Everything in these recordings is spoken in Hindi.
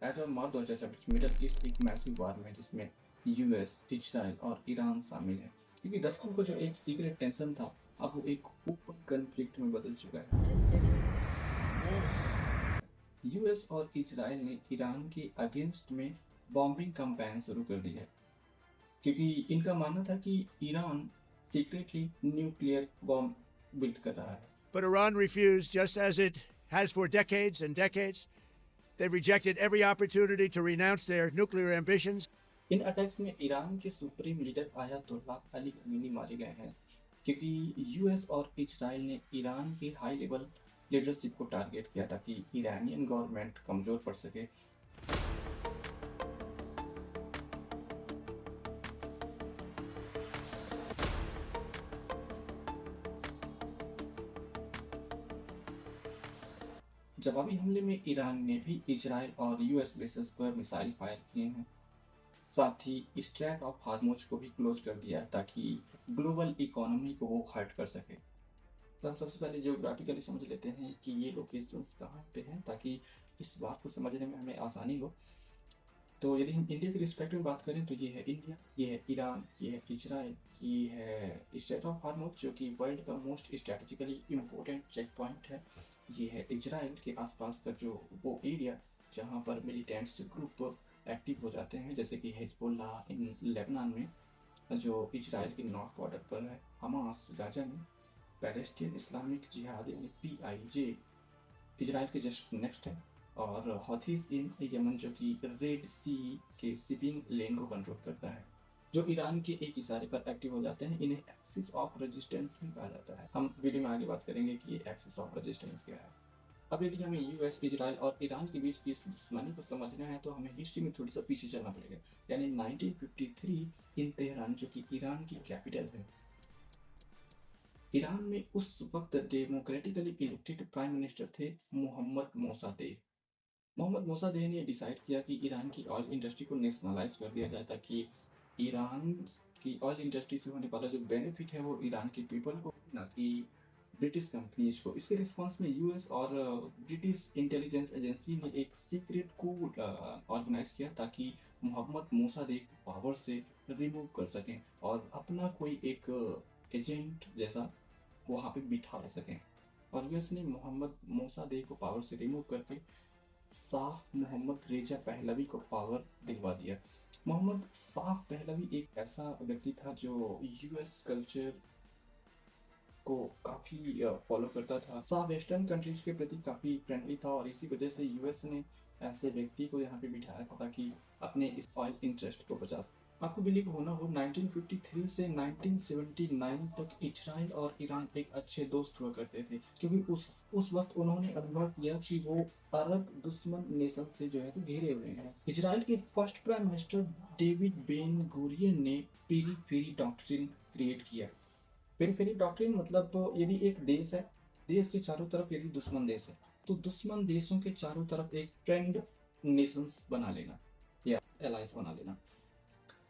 As on March 2026 Middle East एक मैसिव वार में जिसमें यूएस, इजराइल और ईरान शामिल है, क्योंकि दशकों का जो एक सीक्रेट टेंशन था अब वो एक ओपन कन्फ्लिक्ट में बदल चुका है। यूएस और इजराइल ने ईरान के अगेंस्ट में बॉम्बिंग कैंपेन शुरू कर दी है, क्योंकि इनका मानना था कि Iran secretly nuclear bomb build कर रहा है। But Iran refused, just as it has for decades and decades. They rejected every opportunity to renounce their nuclear ambitions. In attacks में ईरान के supreme leader Ayatollah Ali Khomeini मारे गए हैं, क्योंकि यूएस और इजराइल ने ईरान की हाई लेवल लीडरशिप को टारगेट किया ताकि ईरानियन गवर्नमेंट कमज़ोर पड़ सके। जवाबी हमले में ईरान ने भी इजराइल और यूएस बेसेस पर मिसाइल फायर किए हैं। साथ ही स्ट्रैट ऑफ हार्मोज को भी क्लोज कर दिया ताकि ग्लोबल इकोनॉमी को वो हर्ट कर सके। तो हम सबसे पहले जियोग्राफिकली समझ लेते हैं कि ये लोकेशंस कहाँ पे हैं, ताकि इस बात को समझने में हमें आसानी हो। तो यदि हम इंडिया के रिस्पेक्ट में बात करें तो ये है इंडिया, ये है ईरान, ये है इजराइल, ये है स्ट्रेट ऑफ हार्मोज जो कि वर्ल्ड का most strategically important check point है। ये है इजराइल के आसपास का जो वो एरिया जहाँ पर मिलिटेंट्स ग्रुप एक्टिव हो जाते हैं, जैसे कि हिजबुल्लाह इन लेबनान में जो इजराइल के नॉर्थ बॉर्डर पर है, हमास गाजा में, पैलेस्टीन इस्लामिक जिहाद यानी PIJ इजराइल के जस्ट नेक्स्ट है, और हौथीस इन यमन जो कि रेड सी के शिपिंग लेन को कंट्रोल करता है। जो ईरान के एक इशारे पर एक्टिव हो जाते हैं इन्हें एक्सिस ऑफ रेजिस्टेंस भी कहा जाता है। हम वीडियो में आगे बात करेंगे कि ये एक्सिस ऑफ रेजिस्टेंस क्या है। अब यदि हमें यूएस, इजराइल और ईरान के बीच की इस दुश्मनी को समझना है तो हमें हिस्ट्री में थोड़ी सा पीछे चलना पड़ेगा, यानी 1953 इन तेहरान जो कि ईरान की कैपिटल है। ईरान में उस वक्त डेमोक्रेटिकली इलेक्टेड प्राइम मिनिस्टर थे मोहम्मद मोसादेह। मोहम्मद मोसादेह ने डिसाइड किया कि ईरान की ऑयल इंडस्ट्री को नेशनलाइज कर दिया जाए ताकि ईरान की ऑयल इंडस्ट्री से होने वाला जो बेनिफिट है वो ईरान के पीपल को, ना कि ब्रिटिश कंपनीज को। इसके रिस्पांस में यूएस और ब्रिटिश इंटेलिजेंस एजेंसी ने एक सीक्रेट को ऑर्गेनाइज किया ताकि मोहम्मद मोसादेह को पावर से रिमूव कर सकें और अपना कोई एक एजेंट जैसा वहाँ पे बिठा सकें। और यूएस ने मोहम्मद मोसादेह को पावर से रिमूव करके शाह मोहम्मद रेजा पहलवी को पावर दिलवा दिया। मोहम्मद शाह पहलवी एक ऐसा व्यक्ति था जो यूएस कल्चर को काफ़ी फॉलो करता था। शाह वेस्टर्न कंट्रीज के प्रति काफ़ी फ्रेंडली था और इसी वजह से यूएस ने ऐसे व्यक्ति को यहाँ पे बिठाया था ताकि अपने इस ऑयल इंटरेस्ट को बचा सके। आपको बिलीव होना हो 1953 से 1979 तक इजराइल और ईरान एक अच्छे दोस्त हुआ करते थे, क्योंकि उस वक्त उन्होंने अनुभव किया कि वो अरब दुश्मन नेशन से जो है तो घिरे हुए हैं। इजराइल के first prime minister David Ben Gurion ने पेरी फेरी डॉक्ट्रिन क्रिएट किया। पेरी फेरी डॉक्ट्रिन मतलब यदि एक देश है, देश के चारों तरफ यदि दुश्मन देश है तो दुश्मन देशों के चारों तरफ एक फ्रेंड नेशंस बना लेना या एलाइंस बना लेना।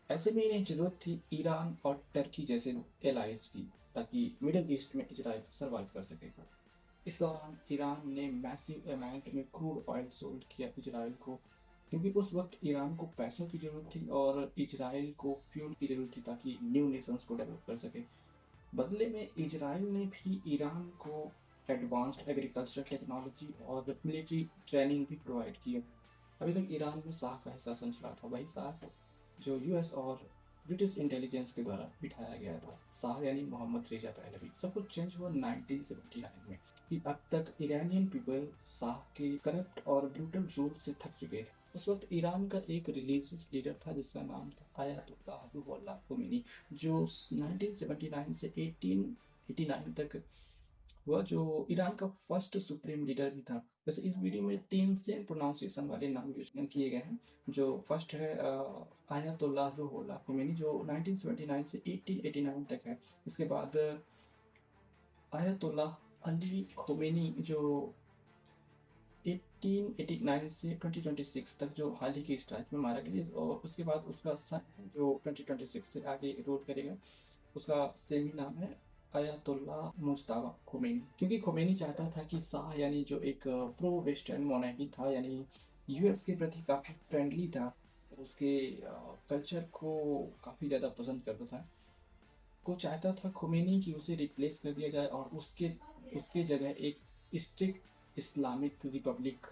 ऐसे में इन्हें जरूरत थी ईरान और टर्की जैसे एलाइंस की ताकि मिडिल ईस्ट में इजराइल सर्वाइव कर सके। इस दौरान ईरान ने मैसिव अमाउंट में क्रूड ऑयल सोल्ड किया इजराइल को, क्योंकि उस वक्त ईरान को पैसों की जरूरत थी और इजराइल को फ्यूल की जरूरत थी ताकि न्यू नेशंस को डेवलप कर सके। बदले में इजराइल ने भी ईरान को एडवांस्ड एग्रीकल्चर टेक्नोलॉजी और मिलिट्री ट्रेनिंग भी प्रोवाइड किया। अभी तक ईरान में शाह का हिस्सा चला था, वही शाह जो यूएस और ब्रिटिश इंटेलिजेंस के द्वारा बिठाया गया था। शाह यानी मोहम्मद रेजा पहलवी। सब कुछ चेंज हुआ 1979 में कि अब तक ईरानियन पीपल शाह के करप्ट और ब्रूटल रूल से थक चुके थे। उस वक्त ईरान का एक रिलीजियस लीडर था जिसका नाम था आयतुल्लाह रुहुल्लाह खुमैनी, जो 1979 से 1889 तक हुआ, जो ईरान का फर्स्ट सुप्रीम लीडर भी था। वैसे इस वीडियो में 3 सेम प्रोनाउंसिएशन वाले नाम यूज किए गए हैं। जो फर्स्ट है आयतुल्लाह रुहुल्लाह खुमैनी जो 1979 से 1889 तक है। इसके बाद आयतुल्लाह अली खुमैनी जो 1889 से 2026 तक जो हाल ही की स्ट्राइक में मारा गया, और उसके बाद उसका सन जो 2026 से आगे रूल करेगा उसका सेम ही नाम है अयतुल्लाह मुज्तबा खुमैनी, क्योंकि खुमैनी चाहता था कि शाह यानी जो एक प्रो वेस्टर्न मोनार्की था, यानी यूएस के प्रति काफ़ी फ्रेंडली था, उसके कल्चर को काफ़ी ज़्यादा पसंद करता था, को चाहता था खुमैनी कि उसे रिप्लेस कर दिया जाए और उसके उसके जगह एक स्ट्रिक्ट इस्लामिक रिपब्लिक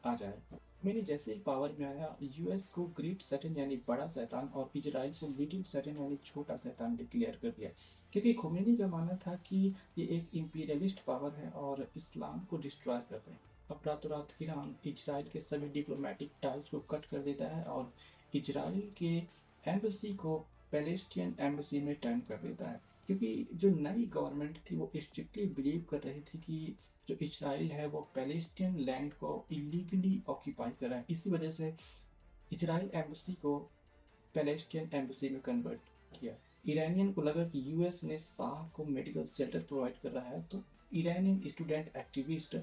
आ जाए। खुमैनी जैसे ही पावर में आया, यूएस को ग्रेट सैटन यानी बड़ा शैतान और इजराइल को लिटिल सैटन यानी छोटा शैतान डिक्लेयर कर दिया, क्योंकि खुमैनी का मानना था कि ये एक इंपीरियलिस्ट पावर है और इस्लाम को डिस्ट्रॉय कर रहे हैं। अब रातों रात ईरान इजराइल के सभी डिप्लोमेटिक टाइज को कट कर देता है और इजराइल के एम्बेसी को पैलेस्टीन एम्बेसी में टर्न कर देता है, क्योंकि जो नई गवर्नमेंट थी वो स्ट्रिक्टली बिलीव कर रही थी कि जो इजराइल है वो पैलेस्टीन लैंड को इलीगली ऑक्यूपाई कर रहा है। इसी वजह से इजराइल एम्बेसी को पैलेस्टीन एम्बेसी में कन्वर्ट किया। ईरानियन को लगा कि यूएस ने शाह को मेडिकल शेल्टर प्रोवाइड कर रहा है, तो Iranian student activist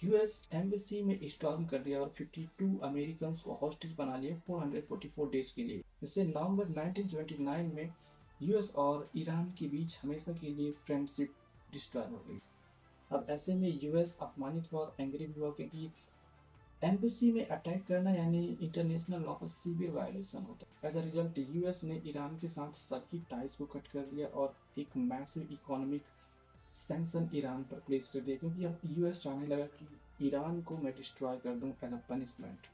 US embassy में स्टॉर्म कर दिया और 52 अमेरिकन को हॉस्टेज बना लिया 444 डेज के लिए। इससे नवंबर 1979 में यूएस और ईरान के बीच हमेशा के लिए फ्रेंडशिप डिस्ट्रॉय हो गई। अब ऐसे में यूएस अपमानित हुआ और एंग्री भी हुआ, क्योंकि एम्बेसी में अटैक करना यानी इंटरनेशनल लॉ का सीवियर वायलेशन होता है। एज अ रिजल्ट यूएस ने ईरान के साथ सभी टाइज को कट कर दिया और एक मैसिव इकोनॉमिक सैंक्शन ईरान पर प्लेस कर दिया, क्योंकि अब यूएस चाहने लगा कि ईरान को मैं डिस्ट्रॉय कर दूं एज अ पनिशमेंट।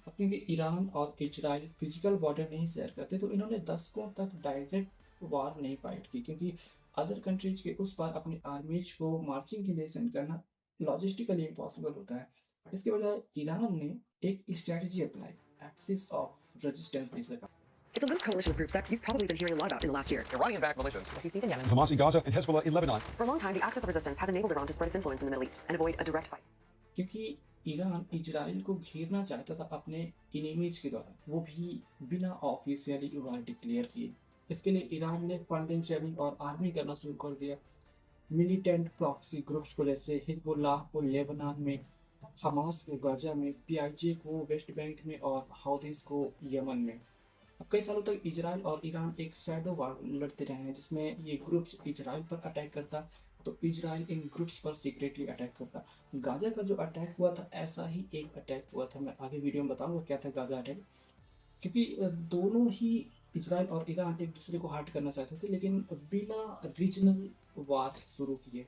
अब क्योंकि ईरान और इजराइल फिजिकल बॉर्डर नहीं शेयर करते, तो इन्होंने दशकों तक डायरेक्ट वार नहीं फाइट की, क्योंकि अदर कंट्रीज के उस पार अपनी आर्मीज को मार्चिंग के लिए सेंड करना लॉजिस्टिकली इम्पॉसिबल होता है। इसके बजाय ईरान ने एक स्ट्रेटजी अपनाई, एक्सिस ऑफ रेजिस्टेंस जिसे कहा। It's a loose coalition of groups that you've probably been hearing a lot about in the last year. Iranian-backed militias. Houthis in Yemen. Hamas in Gaza and Hezbollah in Lebanon. For a long time, the axis of resistance has enabled Iran to spread its influence in the Middle East and avoid a direct fight. क्योंकि ईरान इजराइल को घेरना चाहता था अपने इनेमीज के द्वारा, वो भी बिना ऑफिशियली वार डिक्लेयर किए। इसके लिए ईरान ने फंडिंग शेयरिंग और आर्मी करना शुरू कर दिया। मिलिटेंट प्रॉक्सी ग्रुप्स को जैसे हिजबुल्लाह को लेबनान में, हमास को गाजा में, पीआईजे को वेस्ट बैंक में और हाउथीज को यमन में। अब कई सालों तक इजराइल और ईरान एक शैडो वार लड़ते रहे हैं, जिसमें ये ग्रुप्स इजराइल पर अटैक करता तो इजराइल इन ग्रुप्स पर सीक्रेटली अटैक करता। गाजा का जो अटैक हुआ था ऐसा ही एक अटैक हुआ था, मैं आगे वीडियो में बताऊंगा क्या था गाजा अटैक, क्योंकि दोनों ही इजराइल और ईरान एक दूसरे को हर्ट करना चाहते थे, लेकिन बिना रीजनल वार शुरू किए।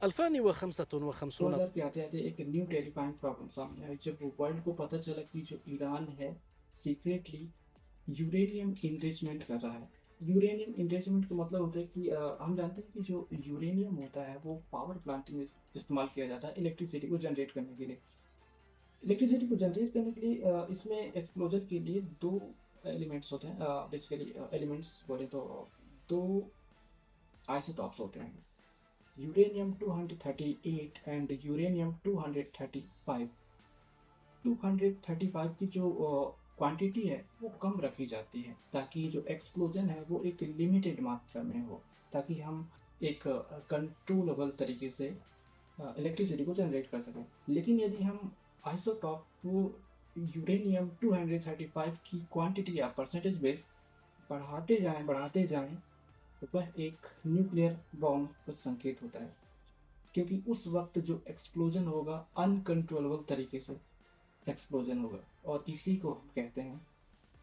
2055 2000 के आते आते एक न्यू टेरिफाइंग प्रॉब्लम सामने आई, जब वर्ल्ड को पता चला कि जो ईरान है सीक्रेटली यूरेनियम इनरिचमेंट कर रहा है। यूरेनियम इनरिचमेंट का मतलब होता है कि हम जानते हैं कि जो यूरेनियम होता है वो पावर प्लांट में इस्तेमाल किया जाता है इलेक्ट्रिसिटी को जनरेट करने के लिए। इलेक्ट्रिसिटी को जनरेट करने के लिए इसमें एक्सप्लोजर के लिए दो एलिमेंट्स होते हैं। बेसिकली एलिमेंट्स बोले तो दो आइसोटॉप्स होते हैं, यूरेनियम 238 एंड यूरेनियम 235। 235 की जो क्वांटिटी है वो कम रखी जाती है, ताकि जो एक्सप्लोजन है वो एक लिमिटेड मात्रा में हो, ताकि हम एक कंट्रोलेबल तरीके से इलेक्ट्रिसिटी को जनरेट कर सकें। लेकिन यदि हम आइसोटॉप को यूरेनियम 235 की क्वांटिटी या परसेंटेज बेस बढ़ाते जाएं तो वह एक न्यूक्लियर बॉम्ब का संकेत होता है, क्योंकि उस वक्त जो एक्सप्लोजन होगा अनकंट्रोलेबल तरीके से एक्सप्लोजन होगा, और इसी को हम कहते हैं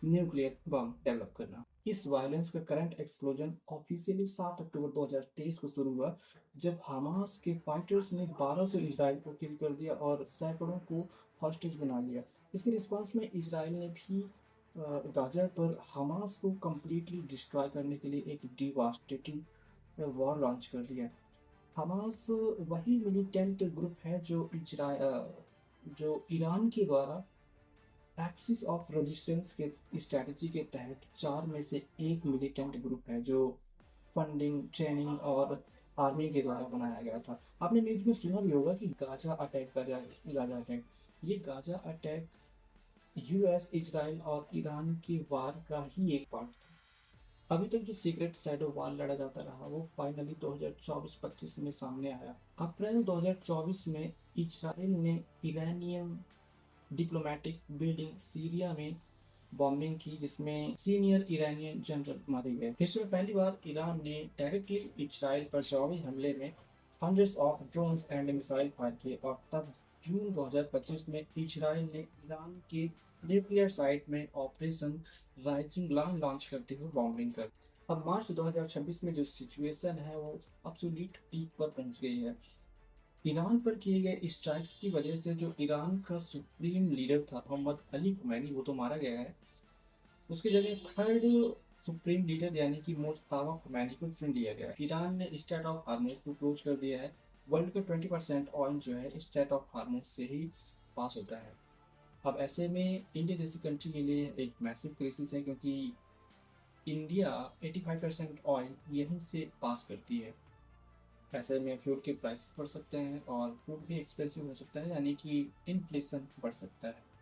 न्यूक्लियर बम डेवलप करना। इस वायलेंस का करंट एक्सप्लोजन ऑफिशियली 7 अक्टूबर 2023 को शुरू हुआ, जब हमास के फाइटर्स ने 1200 इजराइल को किल कर दिया और सैकड़ों को हॉस्टेज बना लिया। इसके रिस्पांस में इजराइल ने भी गाजा पर हमास को कम्प्लीटली डिस्ट्रॉय करने के लिए एक डिवास्टेटिंग वॉर लॉन्च कर दिया। हमास वही मिलिटेंट ग्रुप है जो ईरान के द्वारा एक्सिस ऑफ रेजिस्टेंस के स्ट्रैटेजी के तहत 4 में से एक मिलिटेंट ग्रुप है, जो फंडिंग, ट्रेनिंग और आर्मी के द्वारा बनाया गया था। आपने न्यूज़ में सुना भी होगा कि गाजा अटैक। ये गाजा अटैक यूएस, इजराइल और ईरान की वार का ही एक पार्ट था। अभी तक जो सीक्रेट शैडो वार लड़ा जाता रहा वो फाइनली 2024-25 में सामने आया। अप्रैल 2024 में इजराइल ने ईरानियन डिप्लोमेटिक बिल्डिंग सीरिया में बॉम्बिंग की जिसमें सीनियर ईरानियन जनरल मारे गए। हिस्ट्री में पहली बार ईरान ने डायरेक्टली इजराइल पर जवाबी हमले में hundreds of drones and missile fire किए और तब जून 2025 में इजराइल ने ईरान के न्यूक्लियर साइट में ऑपरेशन राइजिंग लान लॉन्च करते हुए बॉम्बिंग कर। अब मार्च 2026 में जो सिचुएशन है वो एब्सोल्यूट पीक पर पहुंच गई है। ईरान पर किए गए स्ट्राइक्स की वजह से जो ईरान का सुप्रीम लीडर था मोहम्मद अली खुमैनी, वो तो मारा गया है। उसकी जगह थर्ड सुप्रीम लीडर यानी कि मुज्तबा खुमैनी को चुन लिया गया है। ईरान ने स्ट्रेट ऑफ हार्मोज को क्लोज कर दिया है। वर्ल्ड का 20% ऑयल जो है स्ट्रेट ऑफ हार्मोज से ही पास होता है। अब ऐसे में इंडिया जैसी कंट्री के लिए एक मैसिव क्राइसिस है, क्योंकि इंडिया 85% ऑयल यहीं से पास करती है। ऐसे में फ्यूल के प्राइस बढ़ सकते हैं और फूड भी एक्सपेंसिव हो सकता है, यानी कि इन्फ्लेशन बढ़ सकता है।